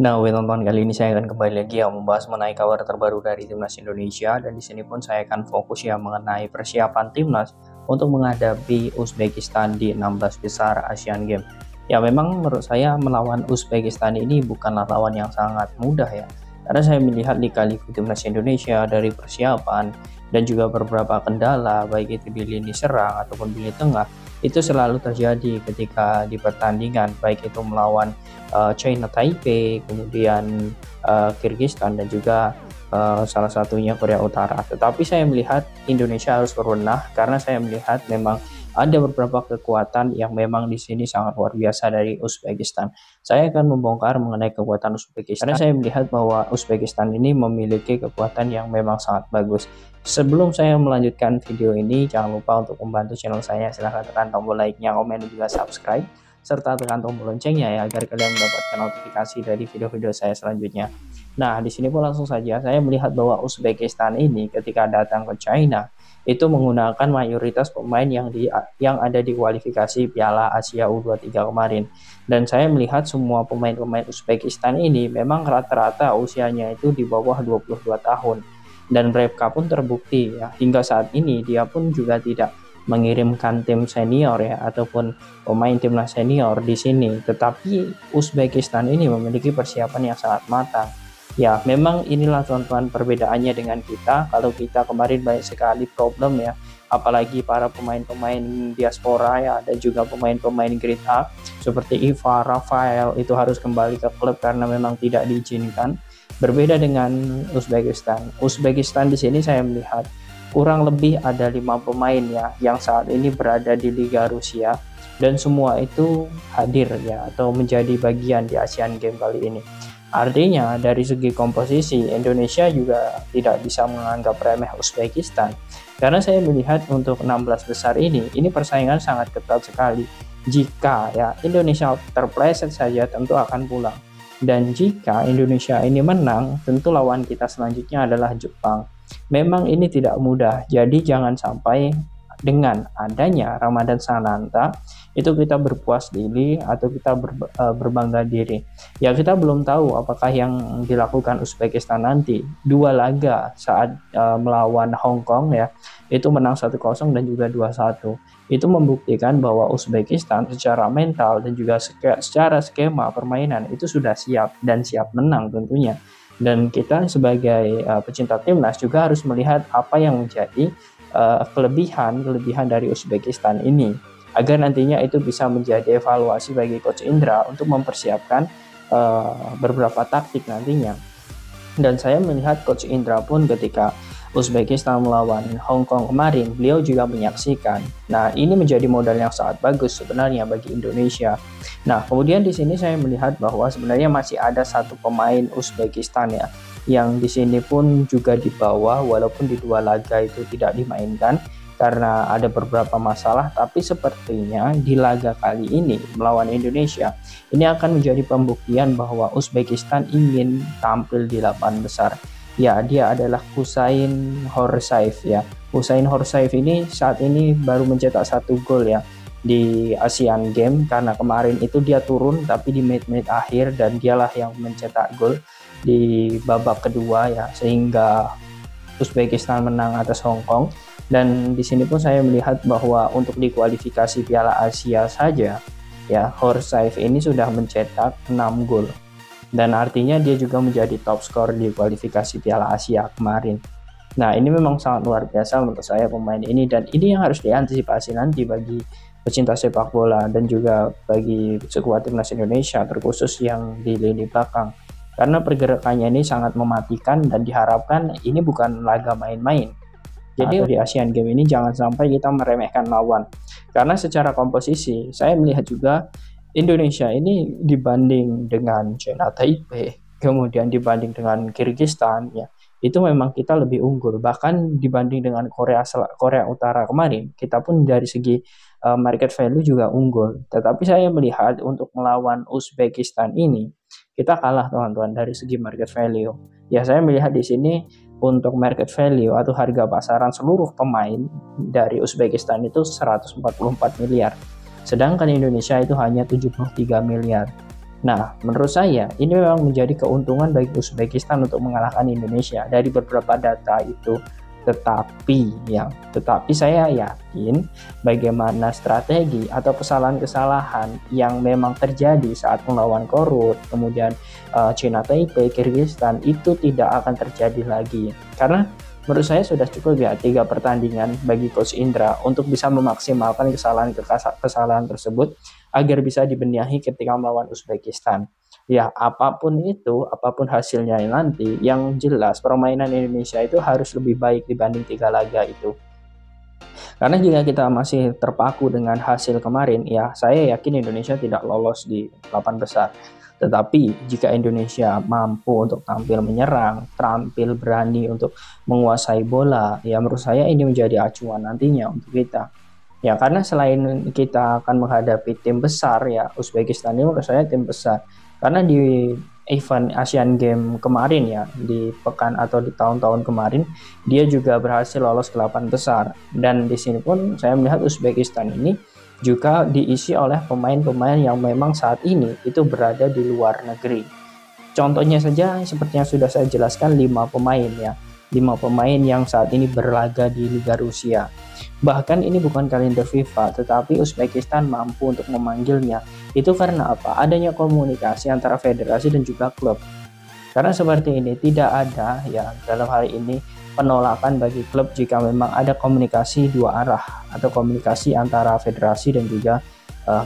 Nah, teman-teman, kali ini saya akan kembali lagi ya membahas mengenai kabar terbaru dari Timnas Indonesia, dan di sini pun saya akan fokus ya mengenai persiapan Timnas untuk menghadapi Uzbekistan di 16 besar Asian Games. Ya, memang menurut saya melawan Uzbekistan ini bukanlah lawan yang sangat mudah ya. Karena saya melihat di kaliku Timnas Indonesia dari persiapan dan juga beberapa kendala baik itu di lini serang ataupun di lini tengah itu selalu terjadi ketika di pertandingan, baik itu melawan China Taipei, kemudian Kyrgyzstan, dan juga salah satunya Korea Utara. Tetapi saya melihat Indonesia harus berbenah karena saya melihat memang ada beberapa kekuatan yang memang di sini sangat luar biasa dari Uzbekistan. Saya akan membongkar mengenai kekuatan Uzbekistan karena saya melihat bahwa Uzbekistan ini memiliki kekuatan yang memang sangat bagus. Sebelum saya melanjutkan video ini, jangan lupa untuk membantu channel saya. Silahkan tekan tombol like-nya, komen, dan juga subscribe, serta tekan tombol loncengnya ya agar kalian mendapatkan notifikasi dari video-video saya selanjutnya. Nah, di sini pun langsung saja saya melihat bahwa Uzbekistan ini ketika datang ke China itu menggunakan mayoritas pemain yang ada di kualifikasi Piala Asia U23 kemarin. Dan saya melihat semua pemain-pemain Uzbekistan ini memang rata-rata usianya itu di bawah 22 tahun. Dan Rebka pun terbukti ya, hingga saat ini dia pun juga tidak mengirimkan tim senior ya ataupun pemain timnas senior di sini, tetapi Uzbekistan ini memiliki persiapan yang sangat matang. Ya, memang inilah teman-teman perbedaannya dengan kita. Kalau kita kemarin banyak sekali problem ya, apalagi para pemain-pemain diaspora ya, ada juga pemain-pemain grade A seperti Iva, Rafael itu harus kembali ke klub karena memang tidak diizinkan. Berbeda dengan Uzbekistan. Uzbekistan di sini saya melihat kurang lebih ada 5 pemain ya yang saat ini berada di Liga Rusia, dan semua itu hadir ya atau menjadi bagian di Asian Games kali ini. Artinya dari segi komposisi Indonesia juga tidak bisa menganggap remeh Uzbekistan, karena saya melihat untuk 16 besar ini persaingan sangat ketat sekali. Jika ya Indonesia terpleset saja tentu akan pulang, dan jika Indonesia ini menang tentu lawan kita selanjutnya adalah Jepang. Memang ini tidak mudah, jadi jangan sampai dengan adanya Ramadan Sananta itu kita berpuas diri atau kita berbangga diri. Ya, kita belum tahu apakah yang dilakukan Uzbekistan nanti. 2 laga saat melawan Hong Kong ya, itu menang 1-0 dan juga 2-1. Itu membuktikan bahwa Uzbekistan secara mental dan juga secara skema permainan itu sudah siap dan siap menang tentunya. Dan kita sebagai pecinta timnas juga harus melihat apa yang menjadi kelebihan dari Uzbekistan ini, agar nantinya itu bisa menjadi evaluasi bagi Coach Indra untuk mempersiapkan beberapa taktik nantinya. Dan saya melihat Coach Indra pun ketika Uzbekistan melawan Hong Kong kemarin, beliau juga menyaksikan. Nah, ini menjadi modal yang sangat bagus sebenarnya bagi Indonesia. Nah, kemudian di sini saya melihat bahwa sebenarnya masih ada satu pemain Uzbekistan ya, yang di sini pun juga dibawa walaupun di 2 laga itu tidak dimainkan karena ada beberapa masalah, tapi sepertinya di laga kali ini melawan Indonesia ini akan menjadi pembuktian bahwa Uzbekistan ingin tampil di 8 besar. Ya, dia adalah Husain Horsaif ya. Husain Horsaif ini saat ini baru mencetak 1 gol ya di Asian Games, karena kemarin itu dia turun tapi di menit-menit akhir dan dialah yang mencetak gol di babak kedua ya, sehingga Uzbekistan menang atas Hong Kong. Dan di sini pun saya melihat bahwa untuk di kualifikasi Piala Asia saja ya, Horsaif ini sudah mencetak 6 gol. Dan artinya dia juga menjadi top skor di kualifikasi Piala Asia kemarin. Nah, ini memang sangat luar biasa menurut saya pemain ini, dan ini yang harus diantisipasi nanti bagi pecinta sepak bola dan juga bagi skuad timnas Indonesia, terkhusus yang di lini belakang. Karena pergerakannya ini sangat mematikan dan diharapkan ini bukan laga main-main. Jadi di Asian Games ini jangan sampai kita meremehkan lawan. Karena secara komposisi saya melihat juga Indonesia ini dibanding dengan China Taipei, kemudian dibanding dengan Kyrgyzstan ya, itu memang kita lebih unggul. Bahkan dibanding dengan Korea Utara kemarin, kita pun dari segi market value juga unggul. Tetapi saya melihat untuk melawan Uzbekistan ini kita kalah teman-teman dari segi market value. Ya, saya melihat di sini untuk market value atau harga pasaran seluruh pemain dari Uzbekistan itu 144 miliar. Sedangkan Indonesia itu hanya 73 miliar. Nah, menurut saya ini memang menjadi keuntungan bagi Uzbekistan untuk mengalahkan Indonesia dari beberapa data itu. Tetapi saya yakin bagaimana strategi atau kesalahan-kesalahan yang memang terjadi saat melawan Korut, kemudian China Taipei, Kyrgyzstan itu tidak akan terjadi lagi. Karena menurut saya sudah cukup ya 3 pertandingan bagi Coach Indra untuk bisa memaksimalkan kesalahan tersebut agar bisa dibenahi ketika melawan Uzbekistan. Ya, apapun itu, apapun hasilnya nanti, yang jelas permainan Indonesia itu harus lebih baik dibanding 3 laga itu. Karena jika kita masih terpaku dengan hasil kemarin, ya saya yakin Indonesia tidak lolos di 8 besar. Tetapi jika Indonesia mampu untuk tampil menyerang, tampil berani untuk menguasai bola, ya menurut saya ini menjadi acuan nantinya untuk kita. Ya, karena selain kita akan menghadapi tim besar, ya Uzbekistan ini menurut saya tim besar. Karena di event Asian Games kemarin ya, di pekan atau di tahun-tahun kemarin, dia juga berhasil lolos ke 8 besar. Dan di sini pun saya melihat Uzbekistan ini juga diisi oleh pemain-pemain yang memang saat ini itu berada di luar negeri. Contohnya saja seperti yang sudah saya jelaskan, 5 pemain ya. 5 pemain yang saat ini berlaga di Liga Rusia. Bahkan ini bukan kalender FIFA, tetapi Uzbekistan mampu untuk memanggilnya. Itu karena apa? Adanya komunikasi antara federasi dan juga klub. Karena seperti ini tidak ada ya dalam hal ini penolakan bagi klub jika memang ada komunikasi 2 arah atau komunikasi antara federasi dan juga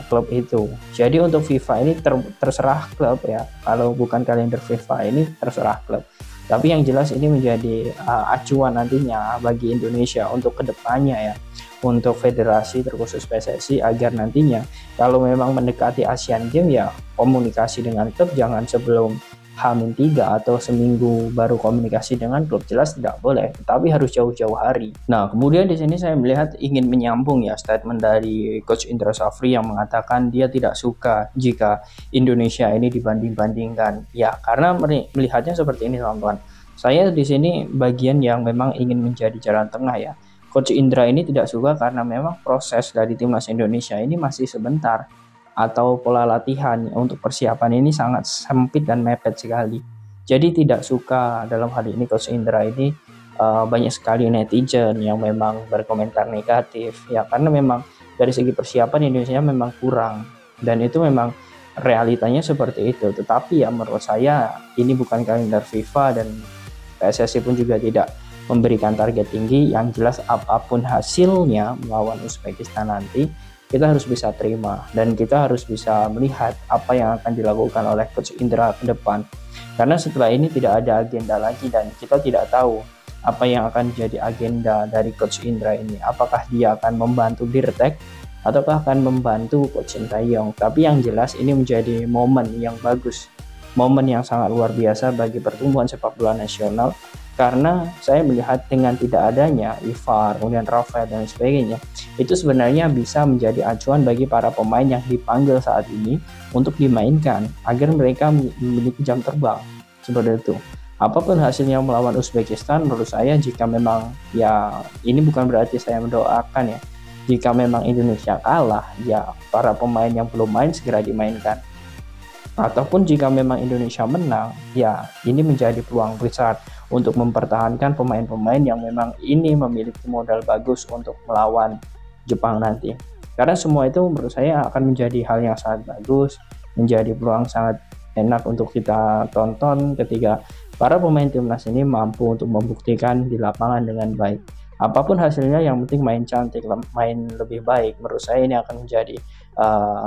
klub itu. Jadi untuk FIFA ini terserah klub ya. Kalau bukan kalender FIFA ini terserah klub. Tapi yang jelas ini menjadi acuan nantinya bagi Indonesia untuk kedepannya ya, untuk federasi terkhusus PSSI agar nantinya kalau memang mendekati Asian Games ya komunikasi dengan klub jangan sebelum H-3 atau seminggu baru komunikasi dengan klub, jelas tidak boleh, tapi harus jauh-jauh hari. Nah, kemudian di sini saya melihat ingin menyambung ya statement dari Coach Indra Shafri yang mengatakan dia tidak suka jika Indonesia ini dibanding-bandingkan. Ya, karena melihatnya seperti ini teman-teman. Saya di sini bagian yang memang ingin menjadi jalan tengah ya. Coach Indra ini tidak suka karena memang proses dari timnas Indonesia ini masih sebentar, atau pola latihan untuk persiapan ini sangat sempit dan mepet sekali. Jadi tidak suka dalam hal ini Coach Indra ini banyak sekali netizen yang memang berkomentar negatif ya, karena memang dari segi persiapan Indonesia memang kurang dan itu memang realitanya seperti itu. Tetapi ya menurut saya ini bukan kalender FIFA dan PSSI pun juga tidak memberikan target tinggi. Yang jelas apapun hasilnya melawan Uzbekistan nanti kita harus bisa terima dan kita harus bisa melihat apa yang akan dilakukan oleh Coach Indra ke depan. Karena setelah ini tidak ada agenda lagi dan kita tidak tahu apa yang akan jadi agenda dari Coach Indra ini. Apakah dia akan membantu Dirtek ataukah akan membantu Coach Sintayong. Tapi yang jelas ini menjadi momen yang bagus, momen yang sangat luar biasa bagi pertumbuhan sepak bola nasional. Karena saya melihat dengan tidak adanya Ivar, kemudian Rafael dan sebagainya, itu sebenarnya bisa menjadi acuan bagi para pemain yang dipanggil saat ini untuk dimainkan agar mereka memiliki jam terbang seperti itu. Apapun hasilnya melawan Uzbekistan, menurut saya jika memang ya ini bukan berarti saya mendoakan ya, jika memang Indonesia kalah ya para pemain yang belum main segera dimainkan. Ataupun jika memang Indonesia menang, ya ini menjadi peluang besar untuk mempertahankan pemain-pemain yang memang ini memiliki modal bagus untuk melawan Jepang nanti. Karena semua itu menurut saya akan menjadi hal yang sangat bagus, menjadi peluang sangat enak untuk kita tonton ketika para pemain timnas ini mampu untuk membuktikan di lapangan dengan baik. Apapun hasilnya yang penting main cantik, main lebih baik. Menurut saya ini akan menjadi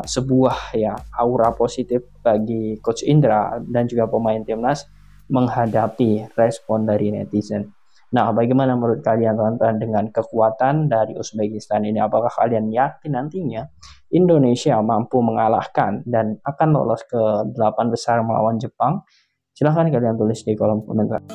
sebuah ya aura positif bagi Coach Indra dan juga pemain timnas menghadapi respon dari netizen. Nah, bagaimana menurut kalian teman-teman dengan kekuatan dari Uzbekistan ini? Apakah kalian yakin nantinya Indonesia mampu mengalahkan dan akan lolos ke 8 besar melawan Jepang? Silahkan kalian tulis di kolom komentar.